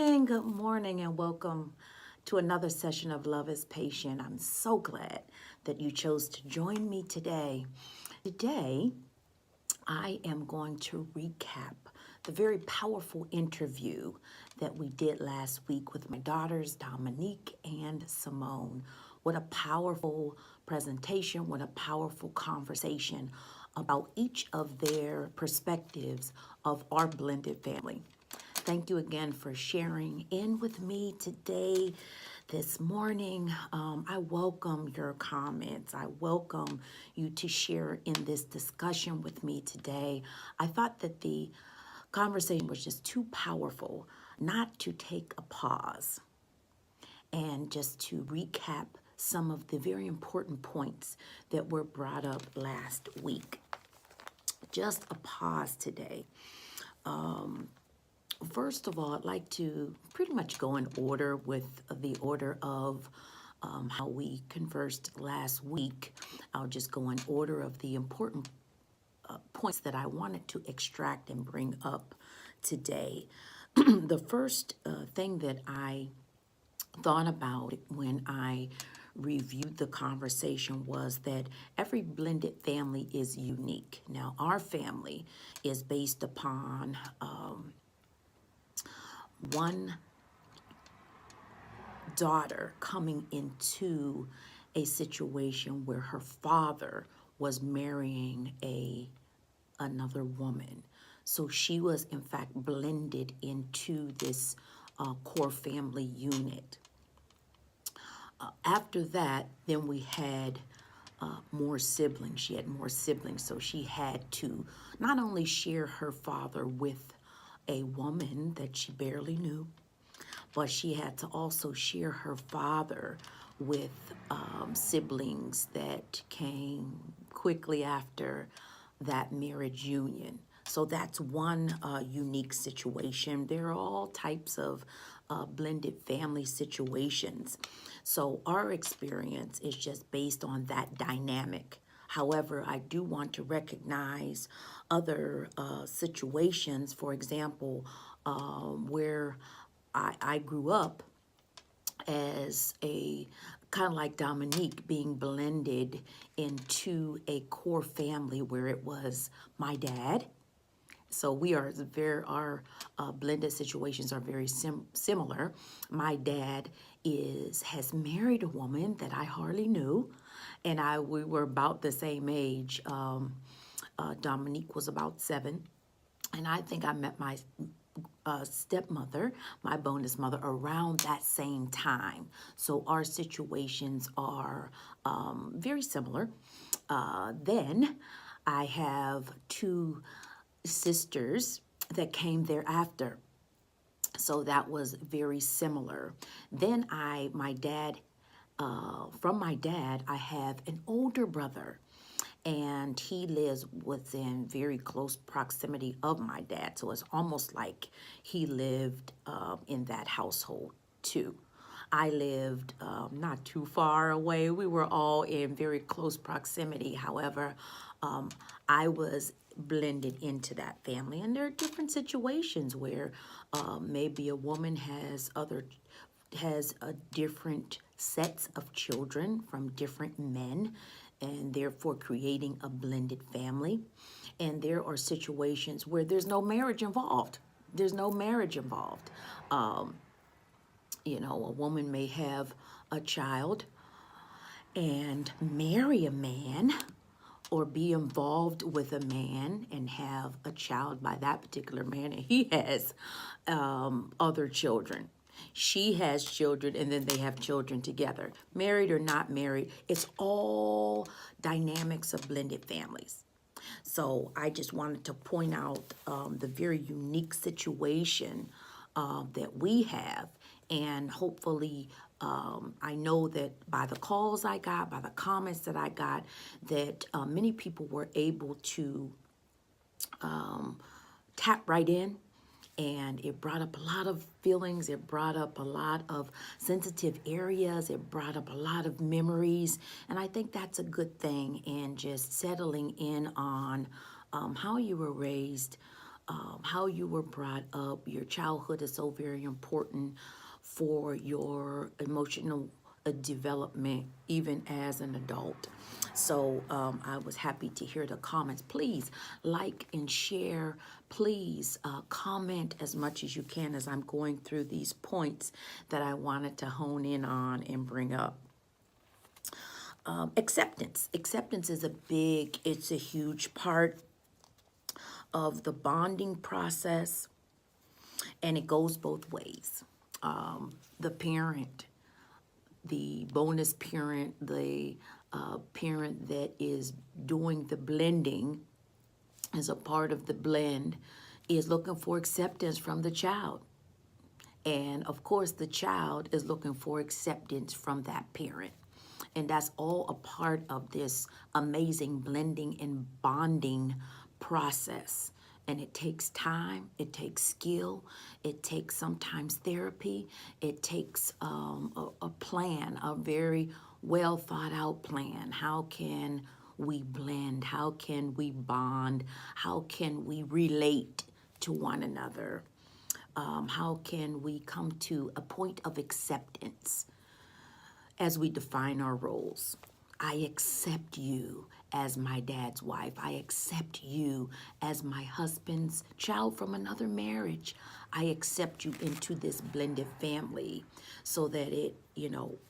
morning, and welcome to another session of Love is Patient. I'm so glad that you chose to join me today. Today, I am going to recap the very powerful interview that we did last week with my daughters, Dominique and Simone. What a powerful presentation, what a powerful conversation about each of their perspectives of our blended family. Thank you again for sharing in with me today, this morning. I welcome your comments. I welcome you to share in this discussion with me today. I thought that the conversation was just too powerful not to take a pause and just to recap some of the very important points that were brought up last week. Just a pause today. First of all, I'd like to pretty much go in order with the order of how we conversed last week. I'll just go in order of the important points that I wanted to extract and bring up today. The first thing that I thought about when I reviewed the conversation was that every blended family is unique. Now, our family is based upon one daughter coming into a situation where her father was marrying another woman. So she was in fact blended into this core family unit. After that, then we had more siblings. She had more siblings, so she had to not only share her father with a woman that she barely knew, but she had to also share her father with siblings that came quickly after that marriage union. So that's one unique situation. There are all types of blended family situations. So our experience is just based on that dynamic. However, I do want to recognize other situations, for example, where I grew up as a kind of like Dominique, being blended into a core family where it was my dad. So our blended situations are very similar. My dad has married a woman that I hardly knew, and we were about the same age. Dominique was about 7, and I think I met my stepmother, my bonus mother, around that same time. So our situations are very similar. Then I have 2 sisters that came thereafter. So that was very similar. Then from my dad, I have an older brother, and he lives within very close proximity of my dad. So it's almost like he lived in that household too. I lived not too far away. We were all in very close proximity. However, I was blended into that family. And there are different situations where maybe a woman has different sets of children from different men, and therefore creating a blended family. And there are situations where there's no marriage involved. There's no marriage involved. A woman may have a child and marry a man, or be involved with a man and have a child by that particular man, and he has other children. She has children, and then they have children together. Married or not married, it's all dynamics of blended families. So I just wanted to point out the very unique situation that we have. And hopefully, I know that by the calls I got, by the comments that I got, that many people were able to tap right in. And it brought up a lot of feelings. It brought up a lot of sensitive areas. It brought up a lot of memories. And I think that's a good thing. And just settling in on how you were raised, how you were brought up. Your childhood is so very important for your emotional development, even as an adult. So I was happy to hear the comments. Please like and share. Please comment as much as you can as I'm going through these points that I wanted to hone in on and bring up. Acceptance. Acceptance is it's a huge part of the bonding process, and it goes both ways. The parent, the bonus parent, the parent that is doing the blending as a part of the blend is looking for acceptance from the child. And of course, the child is looking for acceptance from that parent. And that's all a part of this amazing blending and bonding process. And it takes time, it takes skill, it takes sometimes therapy, it takes a plan, a very well thought out plan. How can we blend? How can we bond? How can we relate to one another? How can we come to a point of acceptance as we define our roles? I accept you as my dad's wife. I accept you as my husband's child from another marriage. I accept you into this blended family so that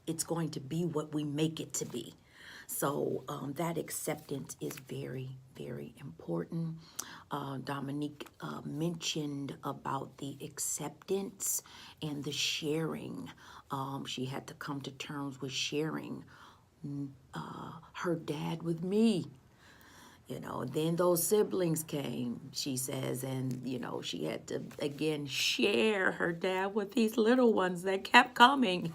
it's going to be what we make it to be. So that acceptance is very, very important. Dominique mentioned about the acceptance and the sharing. She had to come to terms with sharing her dad with me. Then those siblings came, she says, and, she had to, again, share her dad with these little ones that kept coming.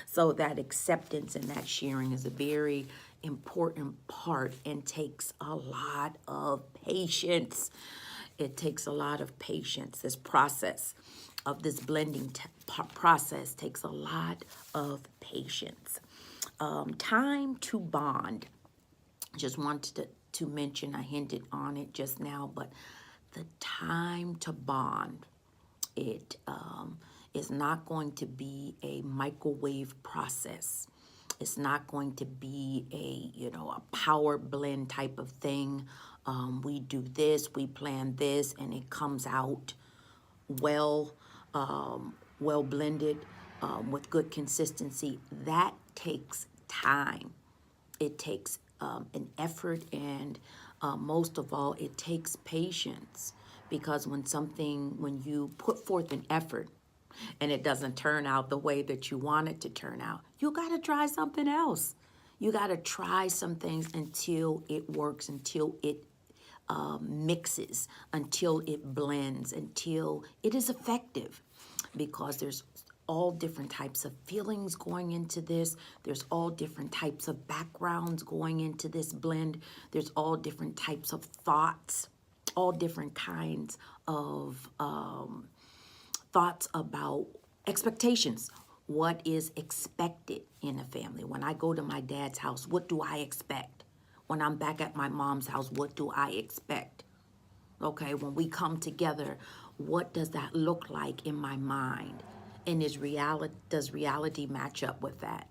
So that acceptance and that sharing is a very important part and takes a lot of patience. It takes a lot of patience. This process of this blending process takes a lot of patience. Time to bond. Just wanted to mention, I hinted on it just now, but the time to bond, it is not going to be a microwave process. It's not going to be a power blend type of thing. We do this, we plan this, and it comes out well blended with good consistency. That takes time. It takes an effort, and most of all, it takes patience, because when you put forth an effort and it doesn't turn out the way that you want it to turn out, you got to try something else. You got to try some things until it works, until it mixes, until it blends, until it is effective, because there's all different types of feelings going into this. There's all different types of backgrounds going into this blend. There's all different types of thoughts, all different kinds of thoughts about expectations. What is expected in a family? When I go to my dad's house, what do I expect? When I'm back at my mom's house, what do I expect? Okay, when we come together, what does that look like in my mind? And does reality match up with that?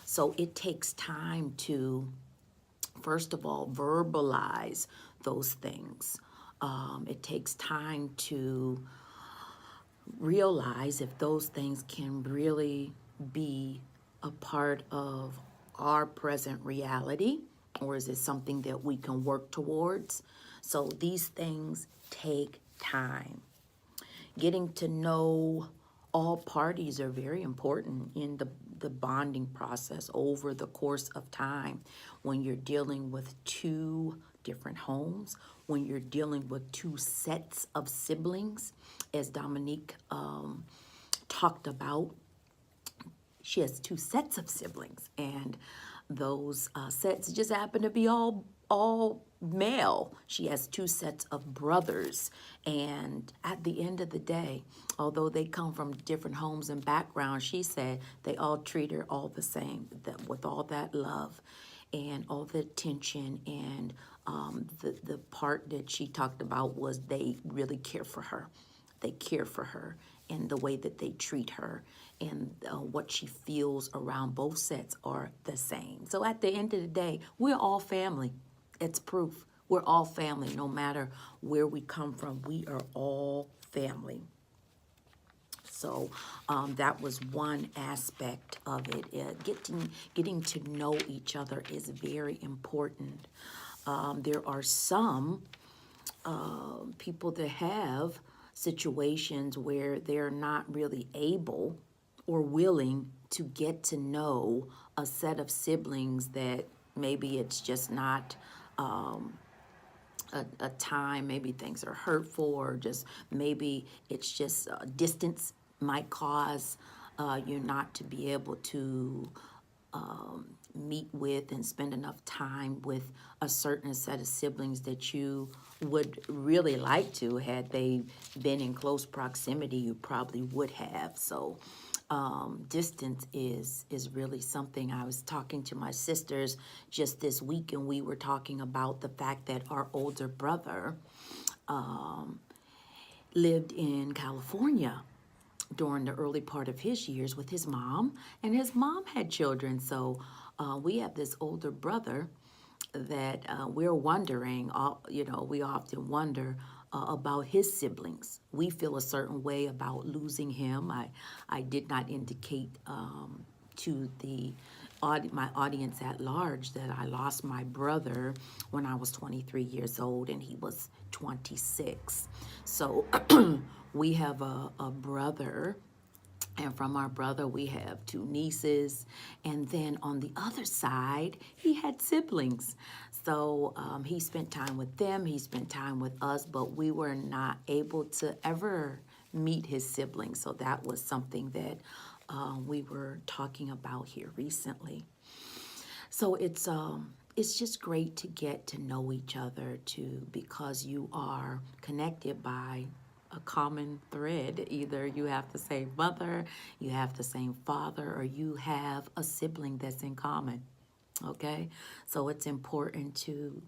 So it takes time to, first of all, verbalize those things. It takes time to realize if those things can really be a part of our present reality, or is it something that we can work towards? So these things take time. Getting to know all parties are very important in the bonding process over the course of time. When you're dealing with two different homes, when you're dealing with two sets of siblings, as Dominique talked about, she has two sets of siblings, and those sets just happen to be all male. She has two sets of brothers, and at the end of the day, although they come from different homes and backgrounds, she said they all treat her all the same, with all that love. and all the attention, and the part that she talked about was they really care for her. They care for her, and the way that they treat her, and what she feels around both sets are the same. So at the end of the day, we're all family. It's proof. We're all family, no matter where we come from. We are all family. So that was one aspect of it. Getting to know each other is very important. There are some people that have situations where they're not really able or willing to get to know a set of siblings that maybe it's just not a time, maybe things are hurtful, or just maybe it's just distance might cause you not to be able to meet with and spend enough time with a certain set of siblings that you would really like to. Had they been in close proximity, you probably would have. So distance is really something. I was talking to my sisters just this week, and we were talking about the fact that our older brother lived in California during the early part of his years with his mom, and his mom had children. So we have this older brother that we're wondering, we often wonder about his siblings. We feel a certain way about losing him. I did not indicate to my audience at large that I lost my brother when I was 23 years old and he was 26. So we have a brother, and from our brother, we have two nieces. And then on the other side, he had siblings. So he spent time with them, he spent time with us, but we were not able to ever meet his siblings. So that was something that we were talking about here recently. So it's just great to get to know each other too, because you are connected by a common thread. Either you have the same mother, you have the same father, or you have a sibling that's in common. Okay? So it's important to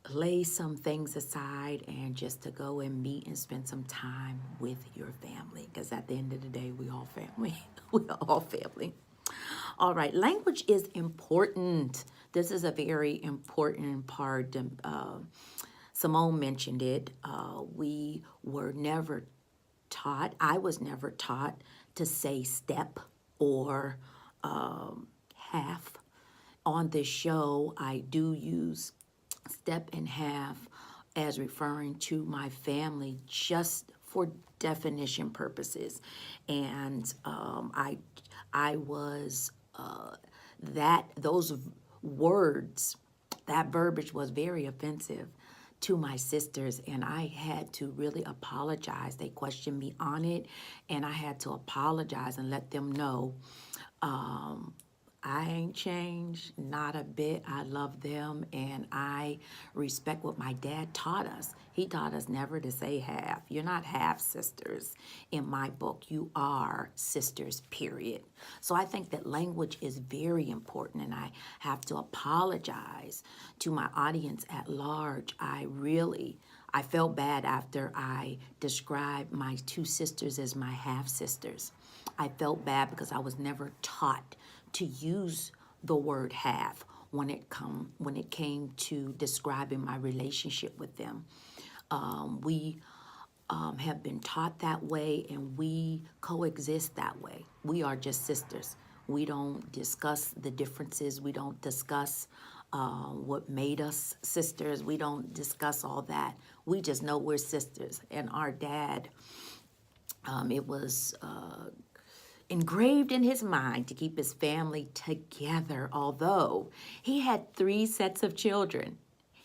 lay some things aside and just to go and meet and spend some time with your family, because at the end of the day, we all family. We are all family. All right, language is important. This is a very important part. Simone mentioned it. We were never taught, I was never taught to say step or half. On this show, I do use step and half as referring to my family just for definition purposes. And I was, those words, that verbiage was very offensive to my sisters, and I had to really apologize. They questioned me on it, and I had to apologize and let them know I ain't changed, not a bit. I love them, and I respect what my dad taught us. He taught us never to say half. You're not half sisters in my book. You are sisters, period. So I think that language is very important, and I have to apologize to my audience at large. I felt bad after I described my two sisters as my half sisters. I felt bad because I was never taught to use the word half when it came to describing my relationship with them. We have been taught that way, and we coexist that way. We are just sisters. We don't discuss the differences. We don't discuss what made us sisters. We don't discuss all that. We just know we're sisters. And our dad, it was engraved in his mind to keep his family together. Although he had 3 sets of children,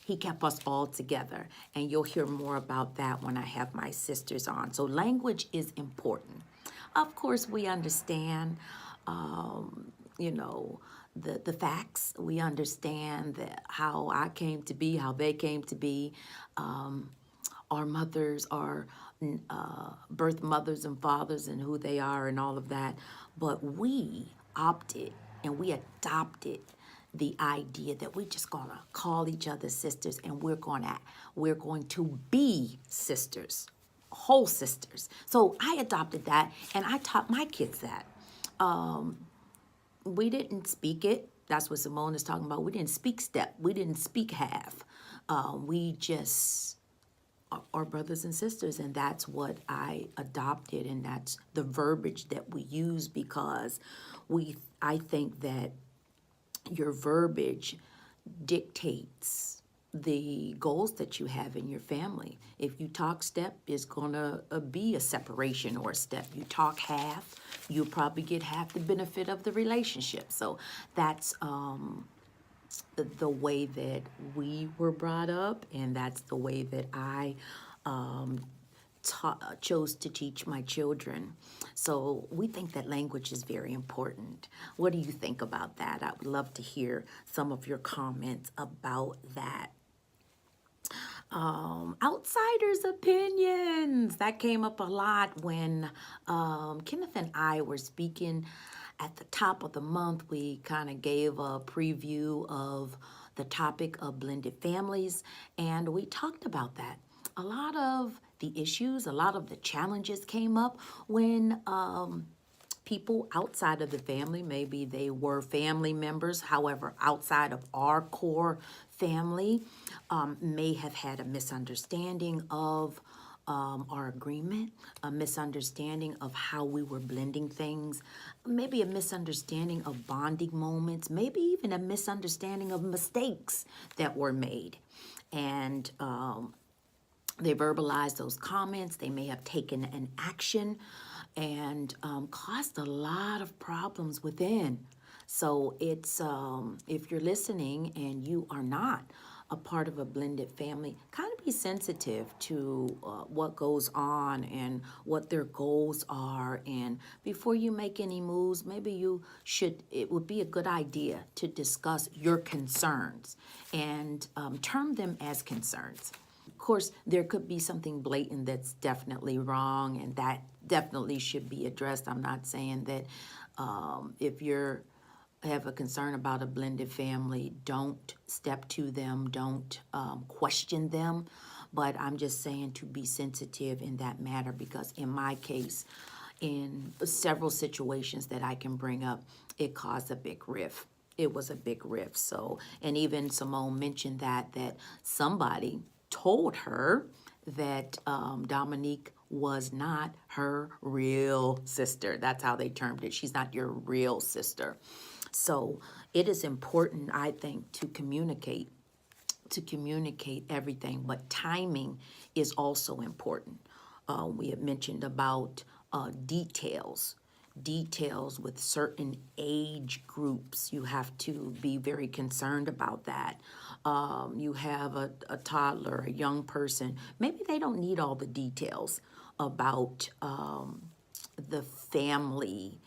he kept us all together. And you'll hear more about that when I have my sisters on. So language is important. Of course, we understand, the facts. We understand that how I came to be, how they came to be. Our mothers are birth mothers and fathers and who they are and all of that. But we opted and we adopted the idea that we're just gonna call each other sisters and we're going to be sisters, whole sisters. So I adopted that and I taught my kids that. We didn't speak it. That's what Simone is talking about. We didn't speak step. We didn't speak half. We just are brothers and sisters, and that's what I adopted, and that's the verbiage that we use because I think that your verbiage dictates the goals that you have in your family. If you talk step, it's gonna be a separation or a step. You talk half, you'll probably get half the benefit of the relationship. So that's the way that we were brought up, and that's the way that I chose to teach my children. So we think that language is very important. What do you think about that? I would love to hear some of your comments about that. Outsiders' opinions. That came up a lot when Kenneth and I were speaking at the top of the month. We kind of gave a preview of the topic of blended families, and we talked about that. A lot of the issues, a lot of the challenges came up when people outside of the family, maybe they were family members, however, outside of our core family, may have had a misunderstanding of our agreement, a misunderstanding of how we were blending things, maybe a misunderstanding of bonding moments, maybe even a misunderstanding of mistakes that were made. And they verbalized those comments. They may have taken an action and caused a lot of problems within. So it's, if you're listening and you are not a part of a blended family, kind of be sensitive to what goes on and what their goals are. And before you make any moves, maybe it would be a good idea to discuss your concerns and term them as concerns. Of course, there could be something blatant that's definitely wrong, and that definitely should be addressed. I'm not saying that if you're have a concern about a blended family, don't step to them, don't question them. But I'm just saying to be sensitive in that matter, because in my case, in several situations that I can bring up, it caused a big rift. It was a big rift. So, and even Simone mentioned that somebody told her that Dominique was not her real sister. That's how they termed it. She's not your real sister. So it is important, I think, to communicate everything, but timing is also important. We had mentioned about details with certain age groups. You have to be very concerned about that. You have a toddler, a young person, maybe they don't need all the details about the family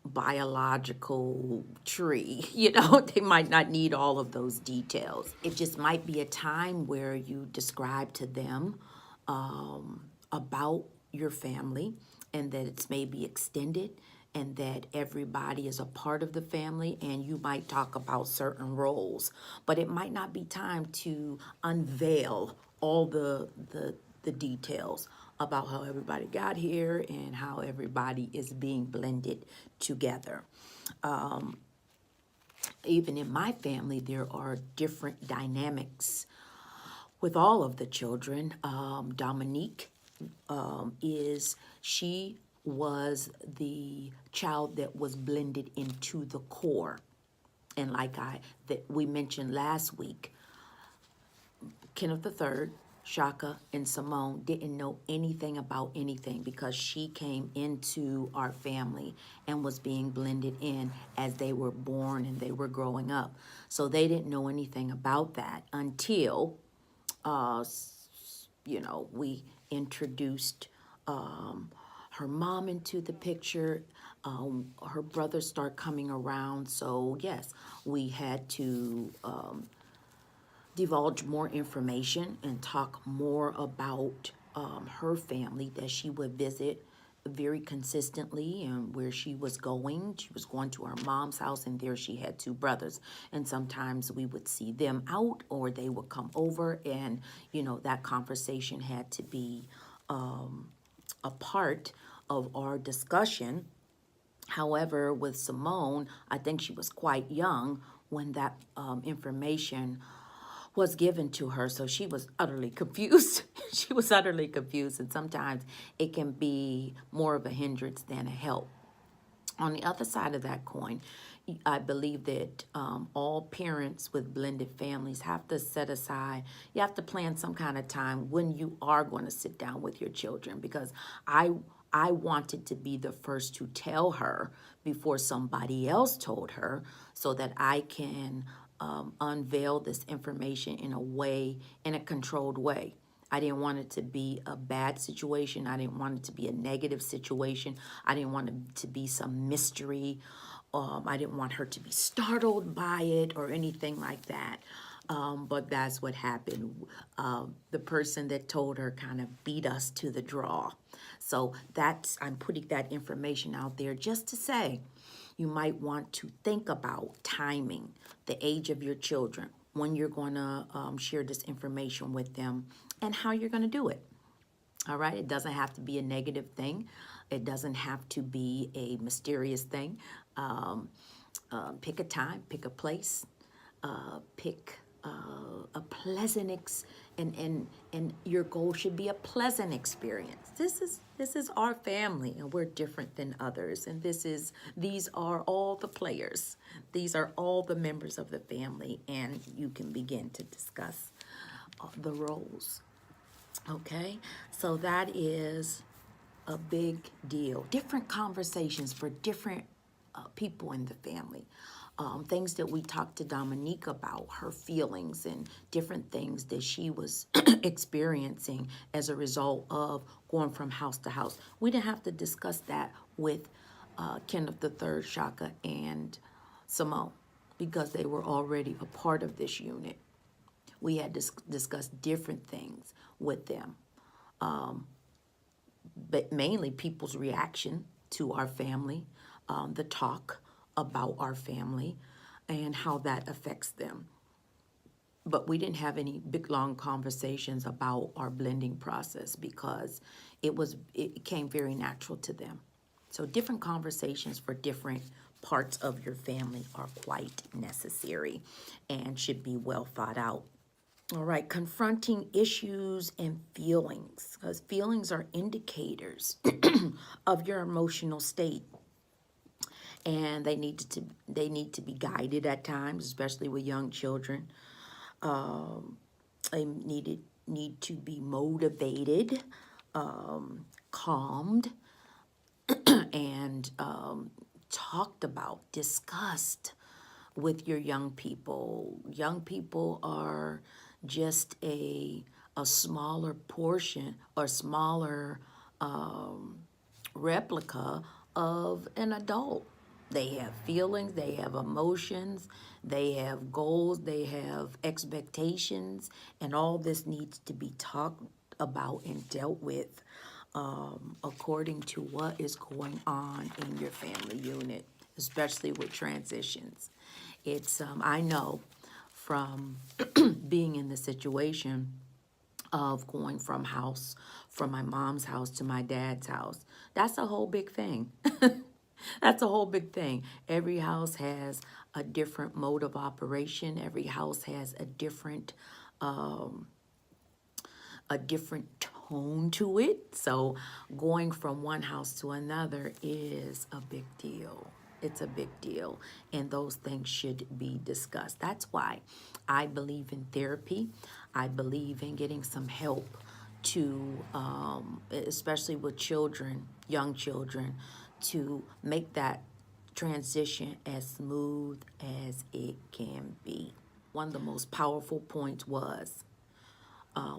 biological tree. They might not need all of those details. It just might be a time where you describe to them about your family, and that it's maybe extended, and that everybody is a part of the family, and you might talk about certain roles. But it might not be time to unveil all the details about how everybody got here and how everybody is being blended together. Even in my family, there are different dynamics with all of the children. Dominique she was the child that was blended into the core. And that we mentioned last week, Kenneth III, Shaka, and Simone didn't know anything about anything because she came into our family and was being blended in as they were born and they were growing up. So they didn't know anything about that until, we introduced her mom into the picture. Her brothers start coming around. So yes, we had to divulge more information and talk more about her family that she would visit very consistently, and where she was going to her mom's house, and there she had two brothers, and sometimes we would see them out or they would come over, and that conversation had to be a part of our discussion. However, with Simone, I think she was quite young when that information was given to her, so she was utterly confused. She was utterly confused, and sometimes it can be more of a hindrance than a help. On the other side of that coin, I believe that all parents with blended families have to set aside, you have to plan some kind of time when you are going to sit down with your children, because I wanted to be the first to tell her before somebody else told her, so that I can unveil this information in a controlled way. I didn't want it to be a bad situation. I didn't want it to be a negative situation. I didn't want it to be some mystery. I didn't want her to be startled by it or anything like that. But that's what happened. The person that told her kind of beat us to the draw. So I'm putting that information out there just to say, you might want to think about timing, the age of your children, when you're going to share this information with them, and how you're going to do it. All right? It doesn't have to be a negative thing. It doesn't have to be a mysterious thing. Pick a time, pick a place, pick a pleasant and your goal should be a pleasant experience. This is our family, and we're different than others, and these are all the players. These are all the members of the family, and you can begin to discuss the roles. Okay, so that is a big deal. Different conversations for different people in the family. Things that we talked to Dominique about, her feelings and different things that she was experiencing as a result of going from house to house. We didn't have to discuss that with Kenneth III, Shaka, and Simone, because they were already a part of this unit. We had discussed different things with them, but mainly people's reaction to our family, the talk about our family, and how that affects them. But we didn't have any big, long conversations about our blending process, because it came very natural to them. So different conversations for different parts of your family are quite necessary and should be well thought out. All right, confronting issues and feelings, because feelings are indicators of your emotional state, and they need to be guided at times, especially with young children. They need to be motivated, calmed, and talked about, discussed with your young people. Young people are just a smaller portion or smaller replica of an adult. They have feelings, they have emotions, they have goals, they have expectations, and all this needs to be talked about and dealt with according to what is going on in your family unit, especially with transitions. It's I know from being in the situation of going from my mom's house to my dad's house. That's a whole big thing. That's a whole big thing. Every house has a different mode of operation. Every house has a different tone to it. So going from one house to another is a big deal. It's a big deal, and those things should be discussed. That's why I believe in therapy. I believe in getting some help to, especially with children, young children, to make that transition as smooth as it can be. One of the most powerful points was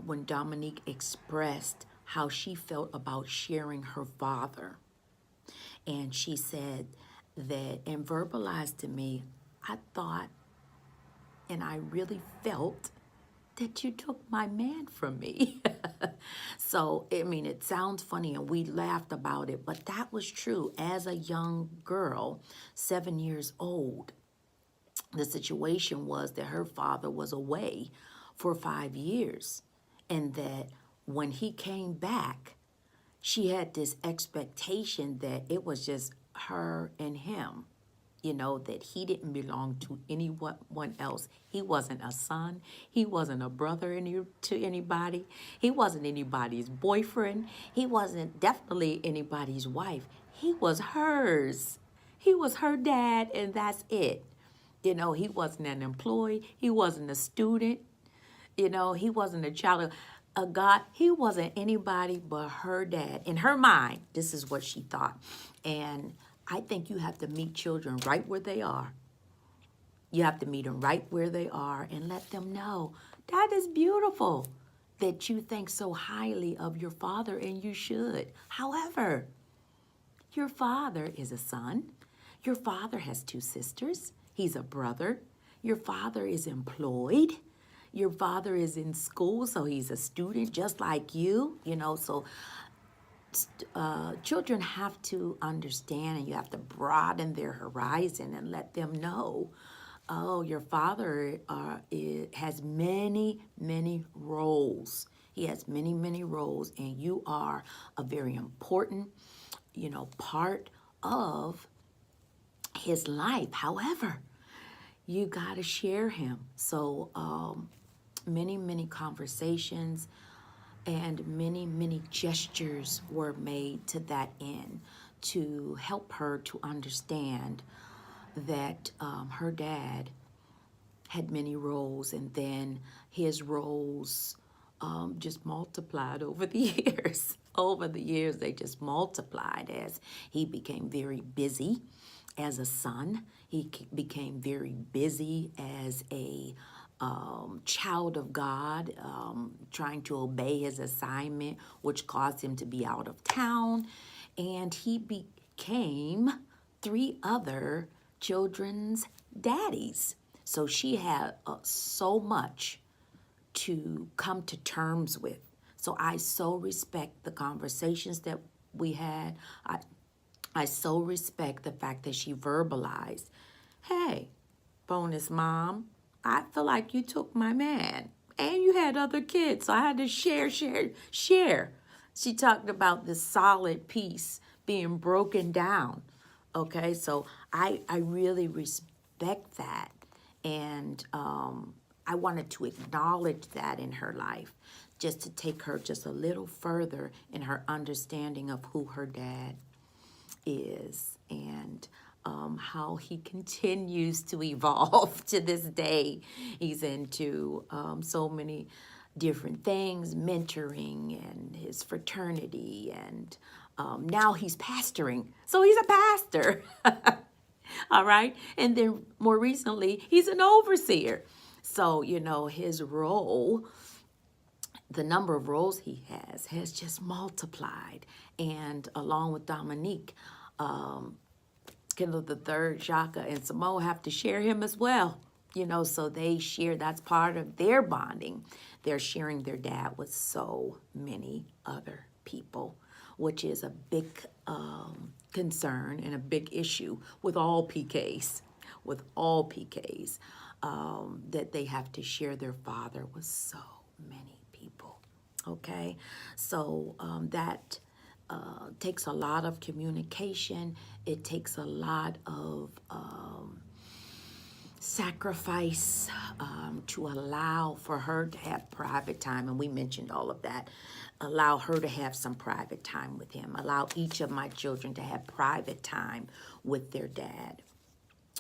when Dominique expressed how she felt about sharing her father. And she said that, and verbalized to me, I thought and I really felt that you took my man from me. So, I mean, it sounds funny and we laughed about it, but that was true. As a young girl, 7 years old, the situation was that her father was away for 5 years, and that when he came back, she had this expectation that it was just her and him, that he didn't belong to anyone else. He wasn't a son. He wasn't a brother to anybody. He wasn't anybody's boyfriend. He wasn't definitely anybody's wife. He was hers. He was her dad, and that's it. He wasn't an employee. He wasn't a student. He wasn't a child of God. He wasn't anybody but her dad. In her mind, this is what she thought. And I think you have to meet children right where they are. You have to meet them right where they are and let them know that is beautiful that you think so highly of your father, and you should. However, your father is a son. Your father has 2 sisters. He's a brother. Your father is employed. Your father is in school, so he's a student just like you, So children have to understand, and you have to broaden their horizon and let them know, oh, your father has many, many roles. He has many, many roles, and you are a very important, part of his life. However, you got to share him. So many, many conversations and many, many gestures were made to that end to help her to understand that her dad had many roles, and then his roles just multiplied over the years. Over the years, they just multiplied as he became very busy as a son. He became very busy as a child of God, trying to obey his assignment, which caused him to be out of town. And he became 3 other children's daddies. So she had so much to come to terms with. So I so respect the conversations that we had. I so respect the fact that she verbalized, hey, bonus mom, I feel like you took my man and you had other kids, so I had to share. She talked about the solid piece being broken down. Okay, so I really respect that. And I wanted to acknowledge that in her life, just to take her just a little further in her understanding of who her dad is, and how he continues to evolve to this day. He's into so many different things, mentoring and his fraternity, and now he's pastoring. So he's a pastor. All right. And then more recently, he's an overseer. So, his role, the number of roles he has just multiplied. And along with Dominique, Kendall the third, Shaka, and Samoa have to share him as well. So they share, that's part of their bonding. They're sharing their dad with so many other people, which is a big concern and a big issue with all PKs, that they have to share their father with so many people. Okay, so that takes a lot of communication. It takes a lot of sacrifice to allow for her to have private time. And we mentioned all of that. Allow her to have some private time with him. Allow each of my children to have private time with their dad,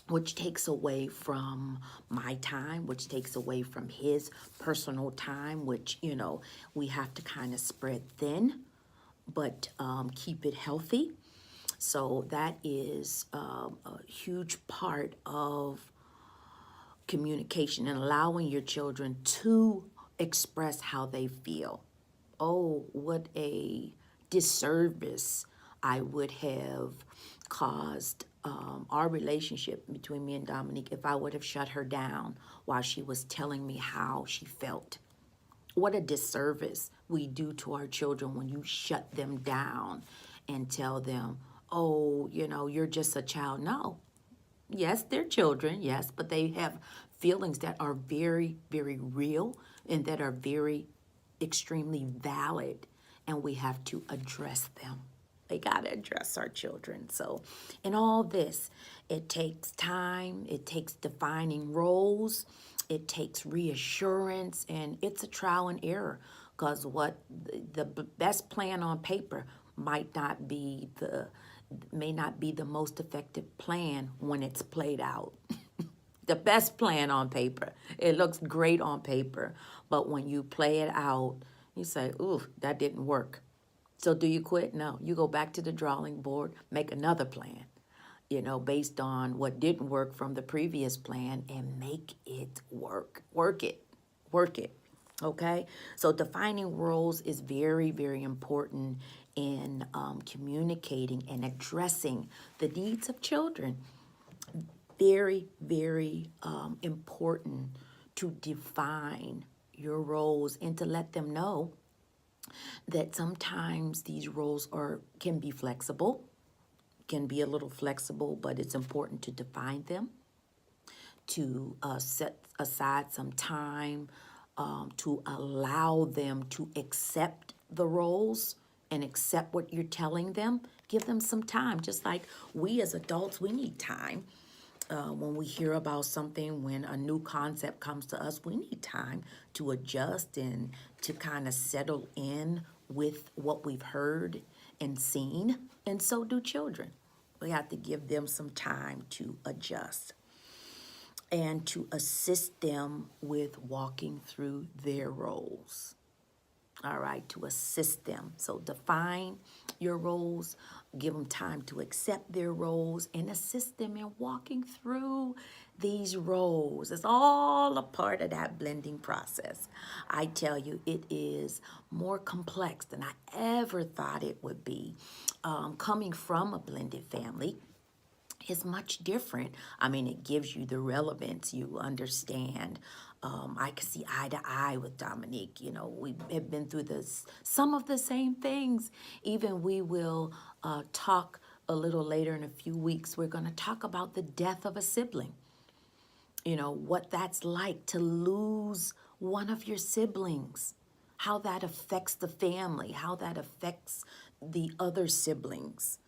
which takes away from my time, which takes away from his personal time, which, we have to kind of spread thin, but keep it healthy. So that is a huge part of communication and allowing your children to express how they feel. Oh, what a disservice I would have caused our relationship between me and Dominique if I would have shut her down while she was telling me how she felt, What a disservice we do to our children when you shut them down and tell them, oh, you're just a child. No. Yes, they're children, yes, but they have feelings that are very, very real and that are very extremely valid, and we have to address them. We got to address our children. So, in all this, it takes time, it takes defining roles, it takes reassurance, and it's a trial and error because what the best plan on paper may not be the most effective plan when it's played out. The best plan on paper. It looks great on paper, but when you play it out, you say, ooh, that didn't work. So do you quit? No. You go back to the drawing board, make another plan, based on what didn't work from the previous plan and make it work. Work it. Work it. Okay? So defining roles is very, very important in communicating and addressing the needs of children. Very, very important to define your roles and to let them know that sometimes these roles can be flexible, can be a little flexible, but it's important to define them, to set aside some time to allow them to accept the roles and accept what you're telling them. Give them some time, just like we as adults, we need time. When we hear about something, when a new concept comes to us, we need time to adjust and to kind of settle in with what we've heard and seen. And so do children. We have to give them some time to adjust and to assist them with walking through their roles. All right, to assist them. So define your roles, give them time to accept their roles, and assist them in walking through these roles. It's all a part of that blending process. I tell you, it is more complex than I ever thought it would be. Coming from a blended family is much different. I mean, it gives you the relevance. You understand. I could see eye to eye with Dominique. We have been through some of the same things. Even we will talk a little later in a few weeks. We're going to talk about the death of a sibling. What that's like to lose one of your siblings, how that affects the family, how that affects the other siblings.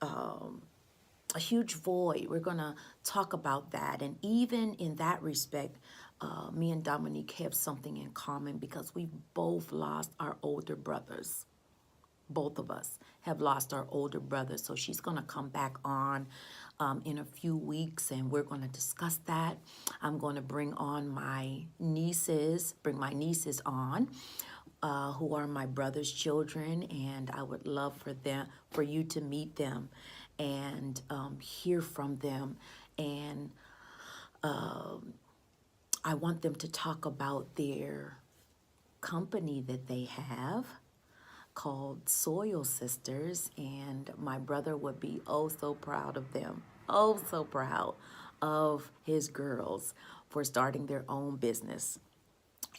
A huge void. We're going to talk about that. And even in that respect, me and Dominique have something in common because we both lost our older brothers. Both of us have lost our older brothers. So she's going to come back on in a few weeks and we're going to discuss that. I'm going to bring my nieces on. Who are my brother's children, and I would love for you to meet them and hear from them. And I want them to talk about their company that they have called Soil Sisters, and my brother would be oh so proud of them, oh so proud of his girls for starting their own business.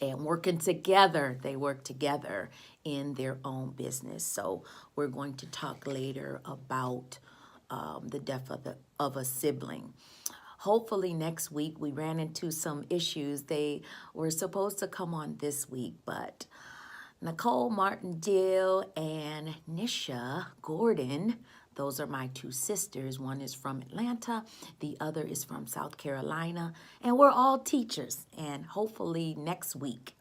And working together, they work together in their own business. So we're going to talk later about the death of a sibling. Hopefully next week. We ran into some issues. They were supposed to come on this week, but Nicole Martindale and Nisha Gordon, those are my two sisters. One is from Atlanta, the other is from South Carolina, and we're all teachers. And hopefully next week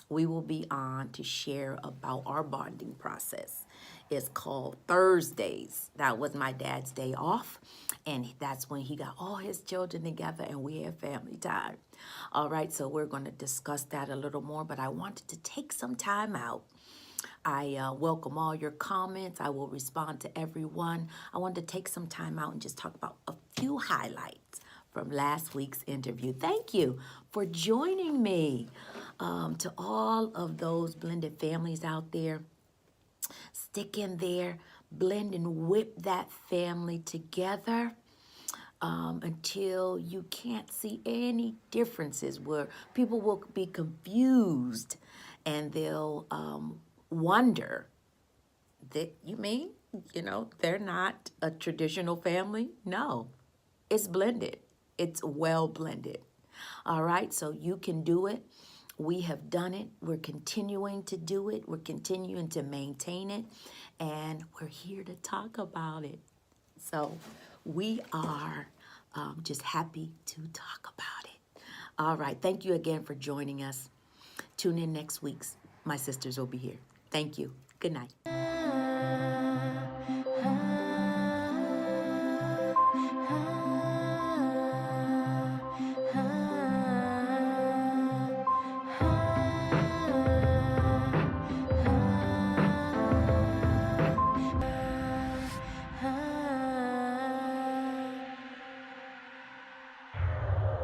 we will be on to share about our bonding process. It's called Thursdays. That was my dad's day off, and that's when he got all his children together and we had family time. All right, so we're going to discuss that a little more, but I wanted to take some time out. I welcome all your comments. I will respond to everyone. I wanted to take some time out and just talk about a few highlights from last week's interview. Thank you for joining me. To all of those blended families out there, stick in there, blend and whip that family together until you can't see any differences, where people will be confused and they'll wonder that, you mean, they're not a traditional family? No, it's blended. It's well blended. All right, so you can do it. We have done it. We're continuing to do it. We're continuing to maintain it. And we're here to talk about it. So we are just happy to talk about it. All right, thank you again for joining us. Tune in next week. My sisters will be here. Thank you. Good night.